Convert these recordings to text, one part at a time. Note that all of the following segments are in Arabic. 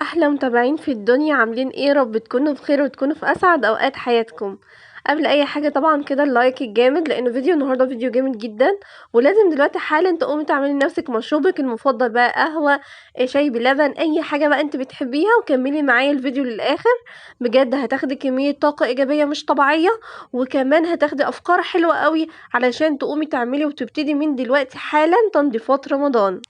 احلى متابعين في الدنيا، عاملين ايه؟ رب تكونوا بخير وتكونوا في اسعد اوقات حياتكم. قبل اي حاجه طبعا كده اللايك الجامد، لانه فيديو النهارده فيديو جامد جدا. ولازم دلوقتي حالا تقومي تعملي لنفسك مشروبك المفضل، بقى قهوه، شاي بلبن، اي حاجه بقى انت بتحبيها، وكملي معايا الفيديو للاخر. بجد هتاخدي كميه طاقه ايجابيه مش طبيعيه، وكمان هتاخدي افكار حلوه قوي علشان تقومي تعملي وتبتدي من دلوقتي حالا تنظيفات رمضان.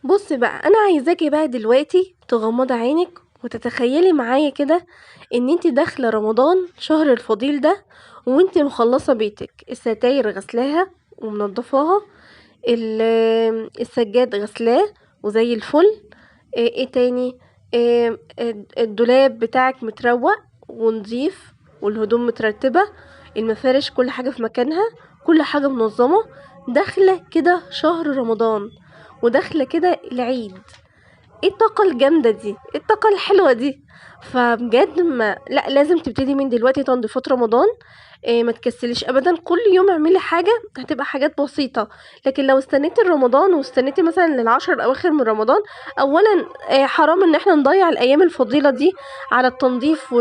بصي بقى، انا عايزاكي بقى دلوقتي تغمضي عينك وتتخيلي معايا كده ان انت داخله رمضان شهر الفضيل ده، وانت مخلصه بيتك، الستاير غسلاها ومنضفاها، السجاد غسلاه وزي الفل. ايه تاني؟ الدولاب بتاعك متروق ونضيف، والهدوم مترتبه، المفارش كل حاجه في مكانها، كل حاجه منظمه. داخله كده شهر رمضان، وداخله كده العيد. ايه الطاقه الجامده دي؟ ايه الطاقه الحلوه دي؟ فبجد ما لا لازم تبتدي من دلوقتي تنظيفات رمضان. ما تكسليش ابدا، كل يوم اعملي حاجه، هتبقى حاجات بسيطه. لكن لو استنيتي رمضان واستنيتي مثلا للعشر الاواخر من رمضان، اولا حرام ان احنا نضيع الايام الفضيله دي على التنظيف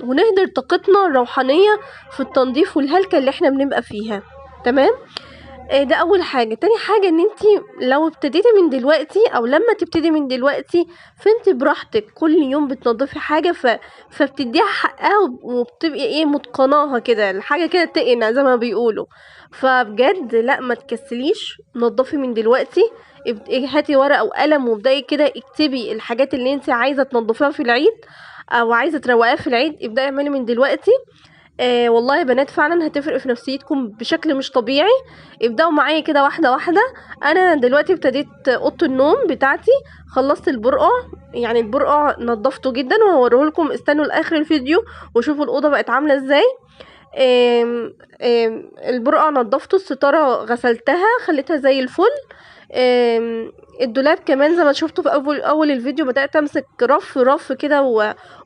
ونهدر طاقتنا الروحانيه في التنظيف والهلكه اللي احنا بنبقى فيها. تمام. ده اول حاجه. تاني حاجه ان انتي لو ابتديتي من دلوقتي، او لما تبتدي من دلوقتي، فانت براحتك كل يوم بتنضفي حاجه فبتديها حقها، وبتبقي ايه، متقناها كده، الحاجه كده تقنا زي ما بيقولوا. فبجد لا، ما تكسليش، نضفي من دلوقتي. هاتي ورقه وقلم وابدأي كده اكتبي الحاجات اللي انت عايزه تنضفيها في العيد، او عايزه تروقيها في العيد. ابدأي اعملي من دلوقتي. والله يا بنات فعلا هتفرق في نفسيتكم بشكل مش طبيعي. ابدأوا معايا كده واحدة واحدة. انا دلوقتي ابتديت اوضه النوم بتاعتي، خلصت البرقع. يعني البرقع نضفته جدا وهوريه لكم، استنوا لاخر الفيديو وشوفوا الاوضه بقت عامله ازاي. البرقع نضفته، الستاره غسلتها خليتها زي الفل. الدولاب كمان زي ما شفتوا في اول الفيديو، بدات امسك رف كده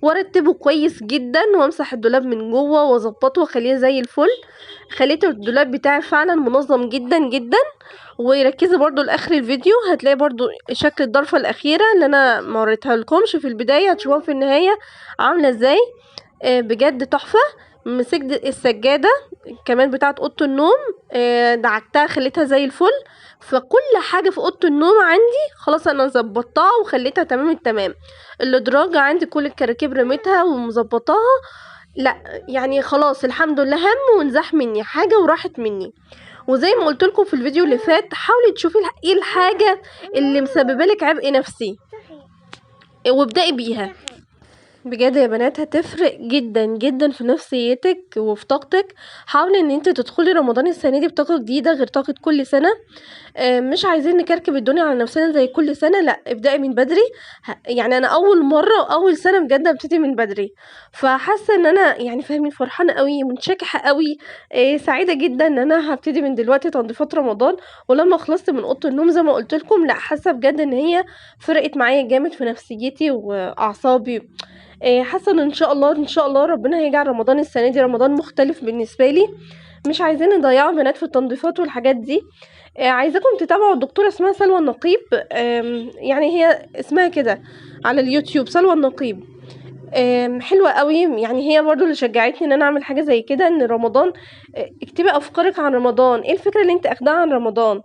وارتبه كويس جدا، وامسح الدولاب من جوه واظبطه واخليه زي الفل. خليت الدولاب بتاعي فعلا منظم جدا جدا. وركزي برضو لاخر الفيديو، هتلاقي برضو شكل الضرفه الاخيره اللي انا ما وريتها لكمش في البدايه، هتشوفوها في النهايه عامله ازاي. بجد تحفه. مسكت السجاده كمان بتاعت اوضه النوم، دعكتها خليتها زي الفل. فكل حاجه في اوضه النوم عندي خلاص انا ظبطتها وخليتها تمام التمام. الادراج عندي كل الكراكيب رميتها ومظبطاها. لا يعني خلاص الحمد لله، هم ونزاح مني حاجه وراحت مني. وزي ما قلت لكم في الفيديو اللي فات، حاولي تشوفي ايه الحاجه اللي مسببه لك عبء نفسي وابدأي بيها. بجد يا بنات هتفرق جدا جدا في نفسيتك وفي طاقتك. حاولي ان انت تدخلي رمضان السنه دي بطاقه جديده غير طاقه كل سنه. مش عايزين نكركب الدنيا على نفسنا زي كل سنه، لا ابدأي من بدري. يعني انا اول مره واول سنه بجد ابتدي من بدري، فحاسه ان انا يعني فاهمين فرحانه قوي، منشكحه قوي. سعيده جدا ان انا هبتدي من دلوقتي تنظيفات رمضان. ولما خلصت من اوضه النوم زي ما قلت لكم، لا حاسه بجد ان هي فرقت معايا جامد في نفسيتي واعصابي. حاسه ان شاء الله ان شاء الله ربنا هيجعل رمضان السنه دي رمضان مختلف بالنسبه لي. مش عايزين نضيعوا بنات في التنظيفات والحاجات دي. عايزاكم تتابعوا الدكتوره اسمها سلوى النقيب. يعني هي اسمها كده على اليوتيوب، سلوى النقيب. حلوه قوي، يعني هي برضو اللي شجعتني ان انا اعمل حاجه زي كده. ان رمضان، اكتبي افكارك عن رمضان، ايه الفكره اللي انت اخداها عن رمضان،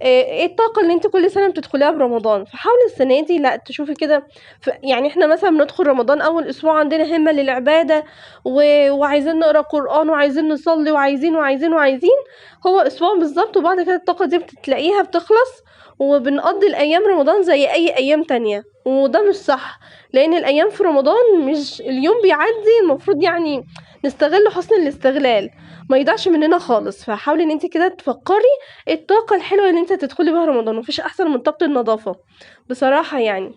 ايه الطاقه اللي انت كل سنه بتدخليها برمضان. فحاولي السنه دي لا تشوفي كده. يعني احنا مثلا بندخل رمضان اول اسبوع عندنا همه للعباده، وعايزين نقرا قران وعايزين نصلي وعايزين. هو اسبوع بالظبط، وبعد كده الطاقه دي بتلاقيها بتخلص، وبنقضي الايام رمضان زي اي ايام تانية. وده مش صح، لان الايام في رمضان مش اليوم بيعدي، المفروض يعني نستغل حسن الاستغلال، ما يضيعش مننا خالص. فحاولي ان انت كده تفكري الطاقه الحلوه اللي انت تدخلي بيها رمضان. مفيش احسن من طاقه النظافه بصراحه يعني.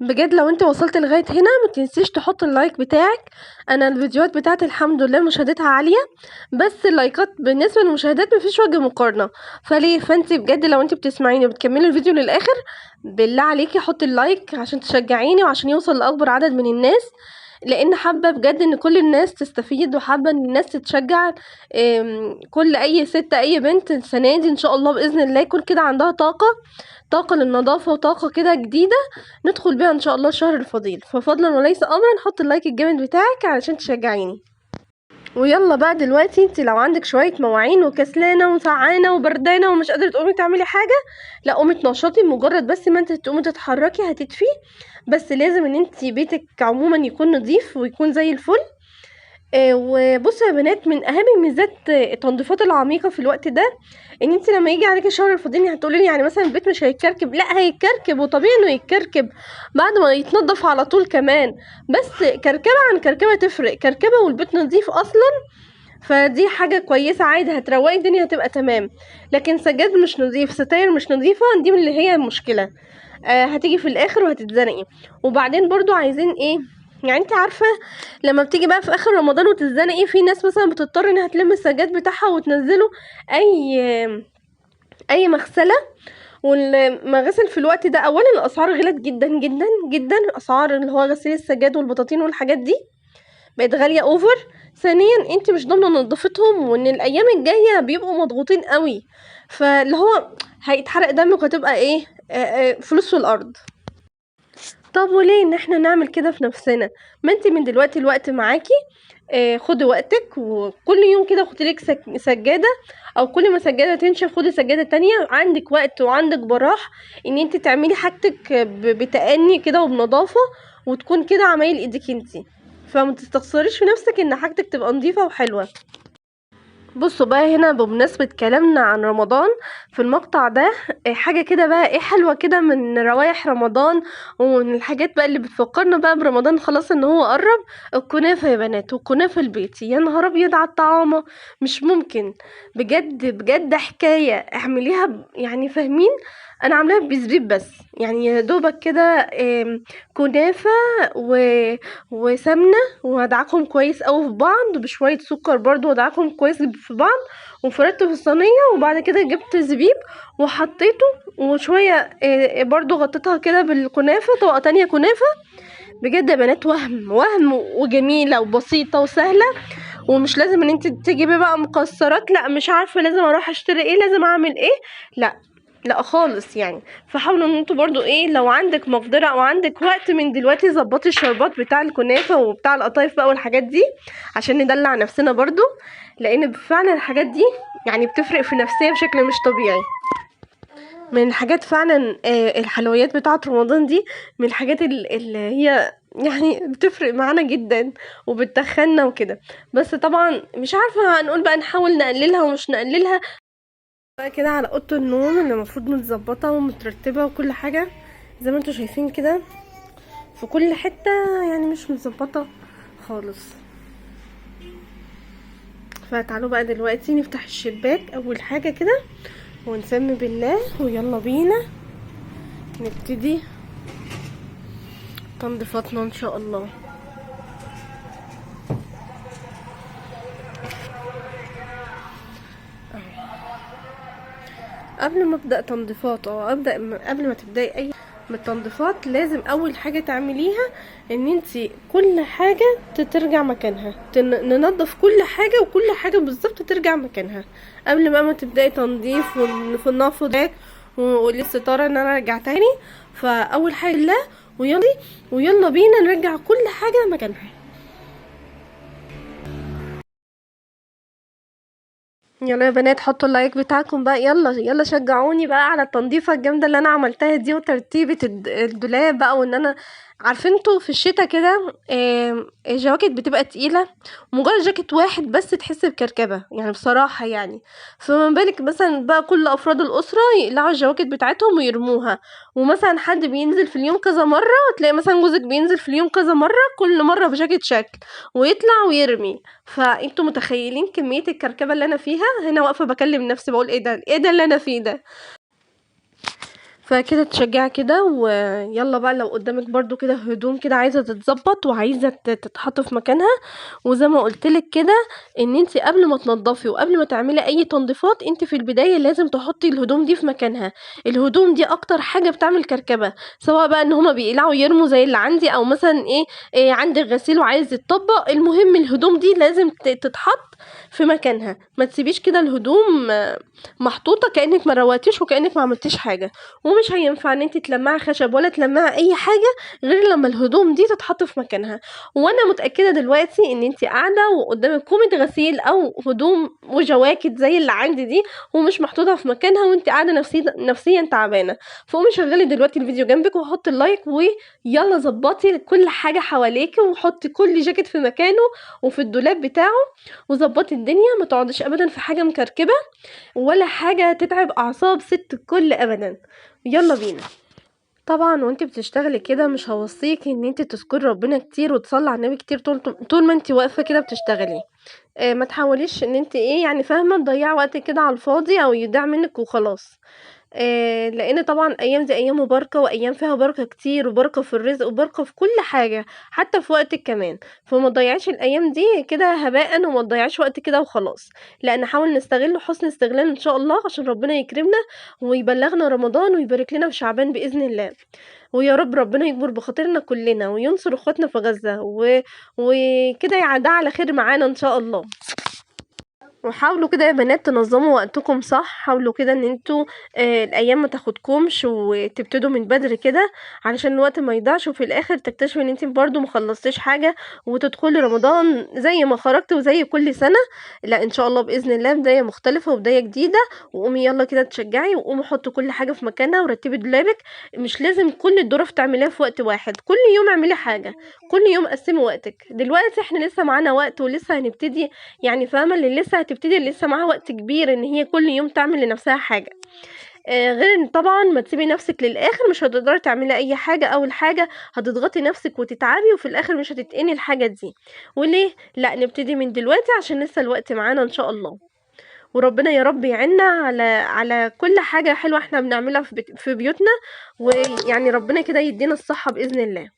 بجد لو انت وصلت لغايه هنا ما تنسيش تحط اللايك بتاعك. انا الفيديوهات بتاعتي الحمد لله مشاهدتها عاليه، بس اللايكات بالنسبه للمشاهدات مفيش وجه مقارنه. فانت بجد لو انت بتسمعيني وبتكملي الفيديو للاخر، بالله عليكي حطي اللايك عشان تشجعيني وعشان يوصل لاكبر عدد من الناس. لان حابه بجد ان كل الناس تستفيد، وحابه ان الناس تتشجع. كل اي ست اي بنت السنه دي ان شاء الله باذن الله يكون كده عندها طاقه للنظافه وطاقه كده جديده ندخل بيها ان شاء الله الشهر الفضيل. ففضلا وليس امرا حط اللايك الجامد بتاعك علشان تشجعيني. ويلا بقى دلوقتي انت لو عندك شويه مواعين وكسلانه وسعانه وبردانه ومش قادره تقومي تعملي حاجه، لا قومي تنشطي. مجرد بس ما انت تقومي تتحركي هتدفي. بس لازم ان انت بيتك عموما يكون نظيف ويكون زي الفل. وبصوا يا بنات، من اهم ميزات التنظيفات العميقه في الوقت ده ان انت لما يجي عليكي الشهر الفضيل هتقولي لي يعني مثلا البيت مش هيتكركب. لا هيتكركب، وطبيعي انه يتكركب بعد ما يتنضف على طول كمان. بس كركبه عن كركبه تفرق، كركبه والبيت نظيف اصلا فدي حاجه كويسه عادي، هتروقي الدنيا هتبقى تمام. لكن سجاد مش نظيف، ستاير مش نظيفه، دي من اللي هي المشكله. هتيجي في الاخر وهتتزنقي. وبعدين برضو عايزين ايه؟ يعني انت عارفه لما بتيجي بقى في اخر رمضان وتتزنقي، في ناس مثلا بتضطر انها تلم السجاد بتاعها وتنزله اي مغسله. والمغاسل في الوقت ده اولا الاسعار غلت جدا جدا جدا، اسعار اللي هو غسيل السجاد والبطاطين والحاجات دي بقت غاليه اوفر. ثانيا انت مش ضامنه نظافتهم، وان الايام الجايه بيبقوا مضغوطين قوي، فاللي هو هيتحرق دمك وهتبقى ايه فلوس في الارض. طب وليه ان احنا نعمل كده في نفسنا؟ ما انت من دلوقتي الوقت معاكي. خدي وقتك، وكل يوم كده خدي لك سجاده، او كل ما سجاده تنشف خدي سجاده تانية. عندك وقت وعندك براح ان انت تعملي حاجتك بتأني كده وبنظافه، وتكون كده عمايل ايدك انت. فما تستخسريش في نفسك ان حاجتك تبقى نظيفه وحلوه. بصوا بقى هنا بمناسبة كلامنا عن رمضان في المقطع ده، حاجة كده بقى ايه حلوة كده من روايح رمضان، ومن الحاجات بقى اللي بتفكرنا بقى برمضان خلاص ان هو قرب. الكنافة يا بنات، والكنافة البيتي يا نهار ابيض على الطعامة. مش ممكن، بجد بجد حكاية اعمليها يعني فاهمين. انا عاملاها بزبيب بس، يعني يا دوبك كده كنافة و... وسمنة، وهدعكهم كويس قوي في بعض بشويه سكر برضو، وهدعكهم كويس في بعض وفردته في الصينيه. وبعد كده جبت زبيب وحطيته وشويه برضو غطيتها كده بالكنافه، طبقه تانية كنافه. بجد يا بنات وهم وجميله وبسيطه وسهله. ومش لازم ان انت تجيبي بقى مكسرات، لا مش عارفه لازم اروح اشتري ايه، لازم اعمل ايه، لا لا خالص يعني. فحاولوا ان انتوا برضو ايه لو عندك مقدره او عندك وقت من دلوقتي ظبطي الشربات بتاع الكنافه وبتاع القطايف بقى والحاجات دي عشان ندلع نفسنا برضو. لان فعلا الحاجات دي يعني بتفرق في النفسيه بشكل مش طبيعي. من الحاجات فعلا الحلويات بتاعه رمضان دي من الحاجات اللي هي يعني بتفرق معانا جدا وبتخنا وكده. بس طبعا مش عارفه هنقول بقى نحاول نقللها ومش نقللها بقى كده على اوضه النوم اللي المفروض متظبطه ومترتبه وكل حاجه زي ما انتوا شايفين كده في كل حته، يعني مش متظبطه خالص. فتعالوا بقى دلوقتي نفتح الشباك اول حاجه كده ونسمي بالله ويلا بينا نبتدي تنظيفاتنا ان شاء الله. قبل ما ابدا تنظيفات او قبل ما تبداي اي من التنظيفات لازم اول حاجه تعمليها ان انتي كل حاجه ترجع مكانها، ننظف كل حاجه وكل حاجه بالظبط ترجع مكانها قبل ما تبداي تنظيف ونفض والستاره ان انا ارجع تاني. فاول حاجه لا ويلا بينا نرجع كل حاجه مكانها. يلا يا بنات حطوا اللايك بتاعكم بقى، يلا شجعوني بقى على التنظيفه الجامده اللي انا عملتها دي وترتيبه الدولاب بقى. وان انا عارفين انتوا في الشتا كده الجواكت بتبقى تقيله، مجرد جاكيت واحد بس تحس بكركبه يعني بصراحه يعني. فما بالك مثلا بقى كل افراد الاسره يقلعوا الجواكت بتاعتهم ويرموها، ومثلا حد بينزل في اليوم كذا مره، تلاقي مثلا جوزك بينزل في اليوم كذا مره كل مره بجاكيت شكل ويطلع ويرمي. فانتوا متخيلين كميه الكركبه اللي انا فيها؟ هنا واقفه بكلم نفسي بقول ايه ده اللي انا فيه ده. فكده تشجعي كده. ويلا بقى لو قدامك برضو كده هدوم كده عايزه تتظبط وعايزه تتحط في مكانها، وزي ما قلتلك كده ان انت قبل ما تنضفي وقبل ما تعملي اي تنظيفات انت في البدايه لازم تحطي الهدوم دي في مكانها. الهدوم دي اكتر حاجه بتعمل كركبه، سواء بقى ان هما بيقلعوا يرموا زي اللي عندي، او مثلا إيه عندك غسيل وعايز يتطبق. المهم الهدوم دي لازم تتحط في مكانها، ما تسيبيش كده الهدوم محطوطه كانك ما رواتيش وكانك ما عملتيش حاجه. ومش هينفع ان انت تلمعي خشب ولا تلمعي اي حاجه غير لما الهدوم دي تتحط في مكانها. وانا متاكده دلوقتي ان انت قاعده وقدامك كومه غسيل او هدوم وجواكت زي اللي عندي دي ومش محطوطه في مكانها، وانت قاعده نفسيا تعبانه. فقومي شغلي دلوقتي الفيديو جنبك وحطي اللايك، ويلا ظبطي كل حاجه حواليكي وحطي كل جاكيت في مكانه وفي الدولاب بتاعه، وظبطي الدنيا. ما تقعدش ابدا في حاجه مكركبه ولا حاجه تتعب اعصاب ست الكل ابدا. يلا بينا. طبعا وانت بتشتغلي كده مش هوصيك ان انت تذكري ربنا كتير وتصلي على النبي كتير طول ما انت واقفه كده بتشتغلي. ما تحاوليش ان انت يعني فاهمه تضيعي وقت كده على الفاضي او يضيع منك وخلاص. لان طبعا ايام دي ايام مباركه، وايام فيها بركه كتير وبركه في الرزق وبركه في كل حاجه حتى في وقتك كمان. فما تضيعيش الايام دي كده هباء، وما تضيعيش وقت كده وخلاص. لا، نحاول نستغله حسن استغلال ان شاء الله عشان ربنا يكرمنا ويبلغنا رمضان ويبارك لنا في شعبان باذن الله. ويا رب ربنا يكبر بخاطرنا كلنا وينصر اخواتنا في غزه وكده يعدها على خير معانا ان شاء الله. وحاولوا كده يا بنات تنظموا وقتكم صح. حاولوا كده ان انتوا الايام ما تاخدكمش وتبتدوا من بدري كده علشان الوقت ما يضيعش، وفي الاخر تكتشفوا ان انت برضو ما خلصتيش حاجه وتدخلي رمضان زي ما خرجت وزي كل سنه. لا، ان شاء الله باذن الله بدايه مختلفه وبدايه جديده. وقومي يلا كده تشجعي، وقومي حطي كل حاجه في مكانها ورتبي دولابك. مش لازم كل الظروف تعمليها في وقت واحد، كل يوم اعملي حاجه، كل يوم قسمي وقتك. دلوقتي احنا لسه معانا وقت ولسه هنبتدي، يعني فاهمه اللي لسه هتبتدي اللي لسه معاها وقت كبير ان هي كل يوم تعمل لنفسها حاجه. غير ان طبعا ما تسيبي نفسك للاخر مش هتقدري تعملي اي حاجه. اول حاجه هتضغطي نفسك وتتعبي وفي الاخر مش هتتقني الحاجه دي. وليه؟ لا، نبتدي من دلوقتي عشان لسه الوقت معانا ان شاء الله. وربنا يا رب يعيننا على كل حاجه حلوه احنا بنعملها في بيوتنا. ويعني ربنا كده يدينا الصحه باذن الله.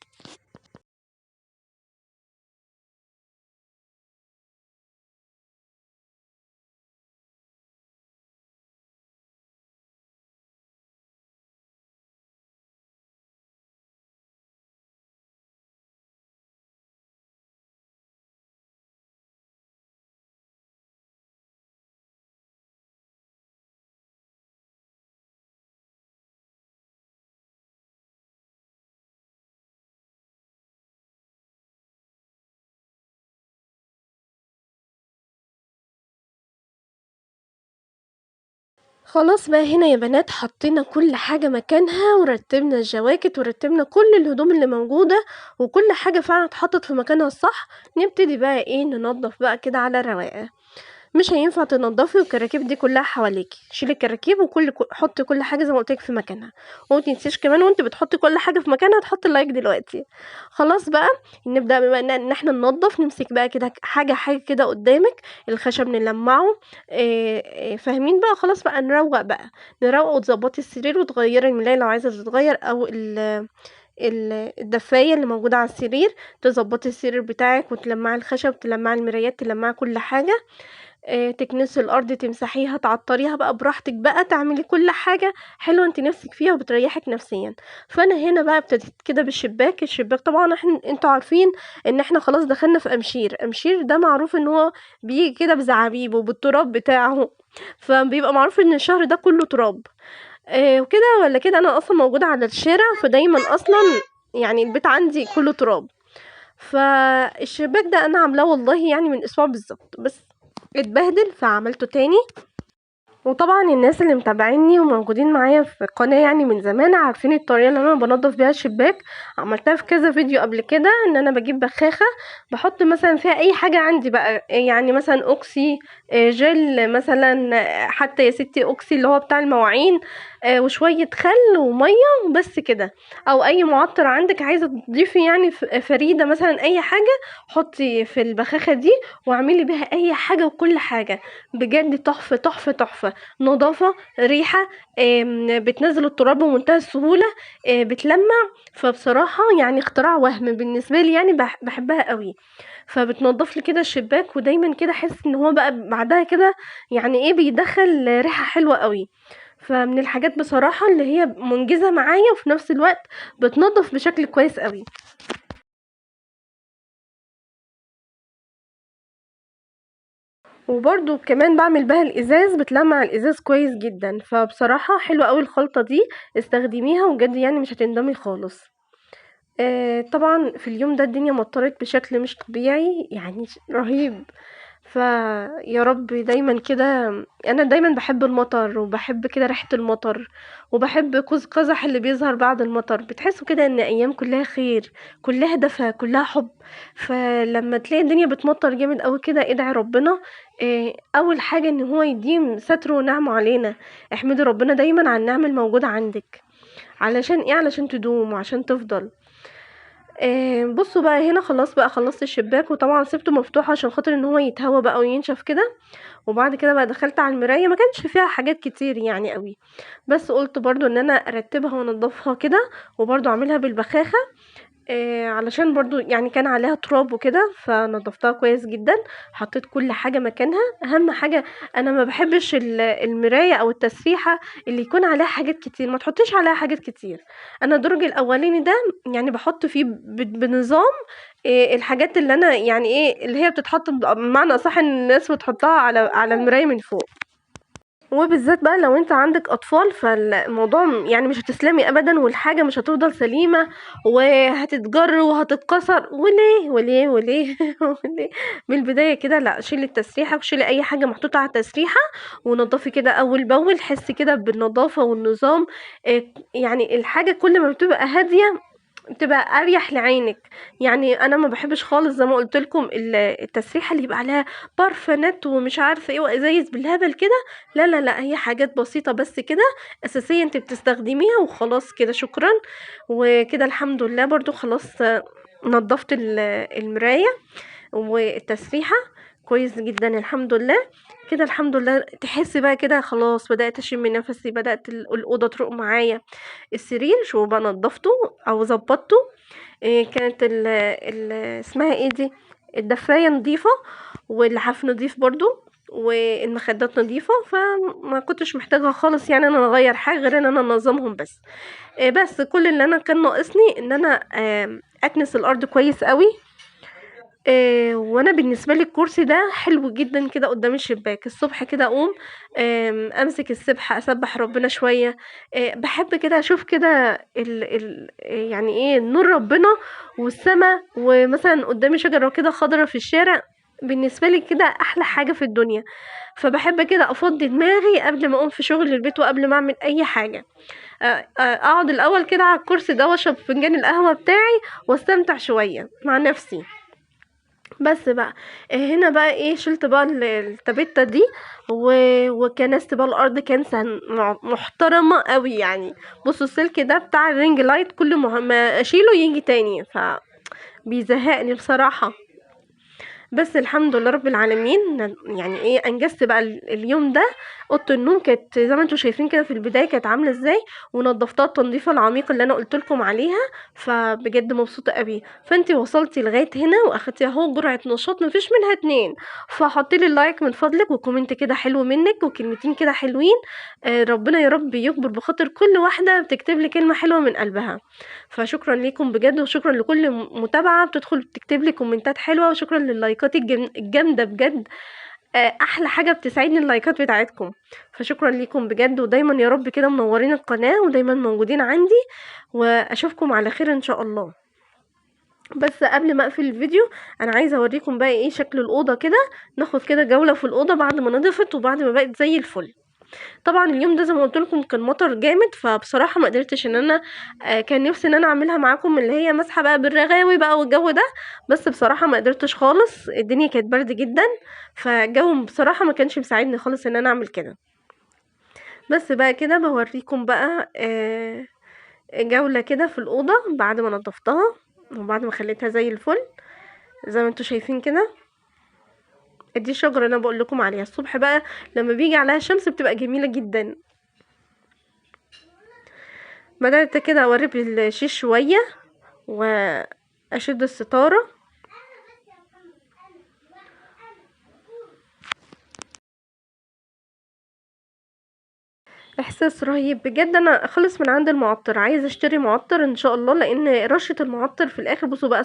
خلاص بقى هنا يا بنات حطينا كل حاجة مكانها ورتبنا الجواكت ورتبنا كل الهدوم اللي موجودة وكل حاجة فعلا اتحطت في مكانها الصح. نبتدي بقى ننضف بقى كده على رواقة. مش هينفع تنضفي والكراكيب دي كلها حواليكي. شيلي الكراكيب حطي كل حاجه زي ما قلت لك في مكانها. وما تنسيش كمان وانت بتحطي كل حاجه في مكانها تحطي اللايك دلوقتي. خلاص بقى نبدا بقى ان احنا ننضف. نمسك بقى كده حاجه كده قدامك، الخشب نلمعه. فاهمين بقى؟ خلاص بقى نروق بقى، نروق وتظبطي السرير وتغيري الملايه لو عايزه تتغير، او الدفايه اللي موجوده على السرير. تظبطي السرير بتاعك وتلمعي الخشب، تلمعي المرايات، تلمعي كل حاجه. تكنسي الارض، تمسحيها، تعطريها بقى براحتك بقى، تعملي كل حاجه حلوه انت نفسك فيها وبتريحك نفسيا. فانا هنا بقى ابتديت كده بالشباك. الشباك طبعا انتوا عارفين ان احنا خلاص دخلنا في امشير ده معروف ان هو بيجي كده بزعابيبه بالتراب بتاعه، فبيبقى معروف ان الشهر ده كله تراب. وكده ولا كده انا اصلا موجوده على الشارع، فدايما اصلا يعني البيت عندي كله تراب. فالشباك ده انا عاملاه والله يعني من اسبوع بالظبط، بس اتبهدل فعملته تاني. وطبعا الناس اللي متابعيني وموجودين معايا في القناة يعني من زمان عارفين الطريقة اللي انا بنضف بيها الشباك. عملتها في كذا فيديو قبل كده، ان انا بجيب بخاخة بحط مثلا فيها اي حاجة عندي بقى، يعني مثلا اوكسي، جل مثلا، حتى يا ستي اوكسي اللي هو بتاع المواعين، وشويه خل وميه بس كده، او اي معطر عندك عايزه تضيفي يعني فريده مثلا اي حاجه، حطي في البخاخه دي واعملي بيها اي حاجه وكل حاجه. بجد تحفه تحفه تحفه، نظافه، ريحه، بتنزل التراب بمنتهى السهوله، بتلمع. فبصراحه يعني اختراع وهم بالنسبه لي، يعني بحبها قوي. فبتنضف لي كده الشباك، ودايما كده احس ان هو بقى بعدها كده يعني ايه بيدخل ريحه حلوه قوي. فمن الحاجات بصراحه اللي هي منجزه معايا، وفي نفس الوقت بتنضف بشكل كويس قوي. وبرضو كمان بعمل بها الازاز، بتلمع الازاز كويس جدا. فبصراحه حلوه قوي الخلطه دي، استخدميها وجد يعني مش هتندمي خالص. طبعا في اليوم ده الدنيا مطرت بشكل مش طبيعي، يعني رهيب. فيا رب دايما كده، انا دايما بحب المطر وبحب كده ريحة المطر، وبحب قوس قزح اللي بيظهر بعد المطر. بتحسوا كده ان ايام كلها خير، كلها دفى، كلها حب. فلما تلاقي الدنيا بتمطر جامد قوي كده، ادعي ربنا اول حاجة ان هو يديم ستره ونعمه علينا. احمدي ربنا دايما على النعمة الموجودة عندك. علشان ايه؟ علشان تدوم وعشان تفضل. بصوا بقى، هنا خلاص بقى خلصت الشباك، وطبعا سبته مفتوح عشان خاطر ان هو يتهوى بقى وينشف كده. وبعد كده بقى دخلت على المراية، ما كانش فيها حاجات كتير يعني قوي، بس قلت برضو ان انا ارتبها وانضفها كده، وبرضو اعملها بالبخاخة. علشان برضو يعني كان عليها تراب وكده، فنضفتها كويس جدا. حطيت كل حاجة مكانها. اهم حاجة، انا ما بحبش المراية او التسريحة اللي يكون عليها حاجات كتير، ما تحطيش عليها حاجات كتير. انا الدرج الاولاني ده يعني بحط فيه بنظام الحاجات اللي انا يعني ايه اللي هي بتتحط بمعنى صح ان الناس بتحطها على المراية من فوق. وبالذات بقى لو انت عندك اطفال، فالموضوع يعني مش هتسلمي ابدا، والحاجه مش هتفضل سليمه، وهتتجر وهتتكسر. وليه وليه وليه وليه؟ من البدايه كده لا، شيلي التسريحه وشيلي اي حاجه محطوطه على التسريحه، ونضفي كده اول باول، حسي كده بالنظافه والنظام. يعني الحاجه كل ما بتبقى هاديه بتبقى اريح لعينك. يعني انا ما بحبش خالص زي ما قلت لكم التسريحه اللي يبقى عليها بارفانات ومش عارفه ايه وازايز بالهبل كده. لا لا لا، هي حاجات بسيطه بس كده اساسيه انت بتستخدميها وخلاص كده، شكرا. وكده الحمد لله برضو خلاص نظفت المرايه والتسريحة كويس جدا الحمد لله. كده الحمد لله تحسي بقى كده خلاص بدأت أشم نفسي، بدأت الأوضة تروق معايا. السرير شو بقى نضفته أو ظبطته. كانت ال اسمها ايه دي، الدفاية نضيفة، واللحاف نضيف برضو، والمخدات نضيفة. فما كنتش محتاجة خالص يعني انا اغير حاجة غير ان انا انظمهم بس. بس كل اللي انا كان ناقصني ان انا اكنس الارض كويس قوي. وانا بالنسبه لي الكرسي ده حلو جدا كده قدام الشباك الصبح كده اقوم امسك السبحه اسبح ربنا شويه. بحب كده اشوف كده ال يعني ايه نور ربنا والسما، ومثلا قدامي شجره كده خضره في الشارع. بالنسبه لي كده احلى حاجه في الدنيا. فبحب كده افضي دماغي قبل ما اقوم في شغل البيت وقبل ما اعمل اي حاجه. اقعد الاول كده على الكرسي ده واشرب فنجان القهوه بتاعي واستمتع شويه مع نفسي. بس بقى هنا بقى ايه شلت بقى التابيتة دي وكنست بقى الارض كنسة محترمة قوي يعني. بصوا السلك ده بتاع الرينج لايت كل ما اشيله يجي تاني، بيزهقني بصراحة. بس الحمد لله رب العالمين، يعني ايه انجزت بقى اليوم ده. اوضه النوم كانت زي ما انتم شايفين كده في البدايه كانت عامله ازاي، ونضفتها التنظيفه العميقه اللي انا قلت لكم عليها. فبجد مبسوطه قوي. فانتي وصلتي لغايه هنا واخدتي اهو جرعه نشاط مفيش منها اتنين. فحطي لي اللايك من فضلك، وكومنت كده حلو منك، وكلمتين كده حلوين. ربنا يا رب يكبر بخاطر كل واحده بتكتب لي كلمه حلوه من قلبها. فشكرا ليكم بجد، وشكرا لكل متابعه بتدخل تكتب لي كومنتات حلوه، وشكرا لللايكات الجامده بجد. احلى حاجه بتسعدني اللايكات بتاعتكم. فشكرا ليكم بجد، ودايما يا رب كده منورين القناه ودايما موجودين عندي، واشوفكم على خير ان شاء الله. بس قبل ما اقفل الفيديو انا عايزه اوريكم بقى ايه شكل الاوضه كده. ناخد كده جوله في الاوضه بعد ما نضفت وبعد ما بقت زي الفل. طبعا اليوم ده زي ما قلت لكم كان مطر جامد، فبصراحه ما قدرتش ان انا كان نفسي ان انا اعملها معاكم اللي هي مسحه بقى بالرغاوي بقى والجو ده. بس بصراحه ما قدرتش خالص، الدنيا كانت برد جدا، فالجو بصراحه ما كانش مساعدني خالص ان انا اعمل كده. بس بقى كده بوريكم بقى جولة كده في الأوضة بعد ما نضفتها وبعد ما خليتها زي الفل زي ما انتوا شايفين كده. دي الشجرة اللي انا بقول لكم عليها الصبح بقى لما بيجي عليها الشمس بتبقى جميلة جدا. بدأت كده اوري بالشيش شوية واشد الستارة. احساس رهيب بجد. انا خلص من عند المعطر، عايزه اشتري معطر ان شاء الله، لان رشه المعطر في الاخر. بصوا بقى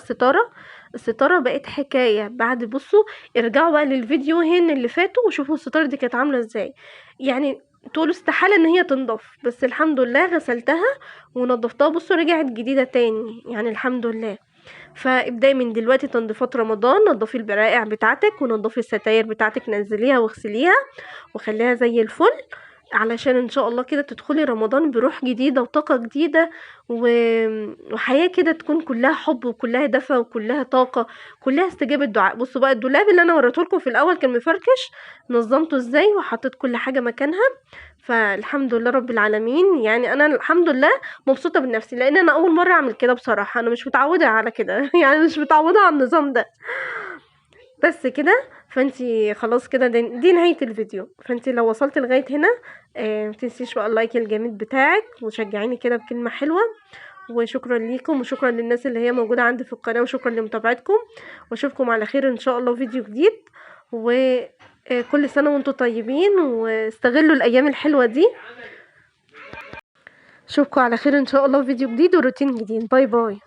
الستاره بقت حكايه. بعد بصوا ارجعوا بقى للفيديوهين اللي فاتوا وشوفوا الستاره دي كانت عامله ازاي. يعني تقولوا استحاله ان هي تنضف، بس الحمد لله غسلتها ونضفتها. بصوا رجعت جديده تاني يعني الحمد لله. فابدأي من دلوقتي تنظيفات رمضان، نضفي البرائع بتاعتك ونضفي الستاير بتاعتك، نزليها واغسليها وخليها زي الفل، علشان ان شاء الله كده تدخلي رمضان بروح جديدة وطاقة جديدة وحياة كده تكون كلها حب وكلها دفى وكلها طاقة، كلها استجابة دعاء. بصوا بقى الدولاب اللي انا وريته لكم في الاول كان مفركش، نظمته ازاي وحطيت كل حاجة مكانها. فالحمد لله رب العالمين. يعني انا الحمد لله مبسوطة بنفسي، لان انا اول مرة اعمل كده بصراحة. انا مش متعودة على كده يعني مش متعودة على النظام ده. بس كده فانتي خلاص كده دي نهاية الفيديو. فانتي لو وصلت لغاية هنا متنسيش بقى اللايك الجميل بتاعك وشجعيني كده بكلمة حلوة. وشكرا ليكم وشكرا للناس اللي هي موجودة عندي في القناة وشكرا لمتابعتكم، واشوفكم على خير ان شاء الله فيديو جديد. وكل سنة وانتم طيبين واستغلوا الايام الحلوة دي. اشوفكم على خير ان شاء الله فيديو جديد وروتين جديد. باي باي.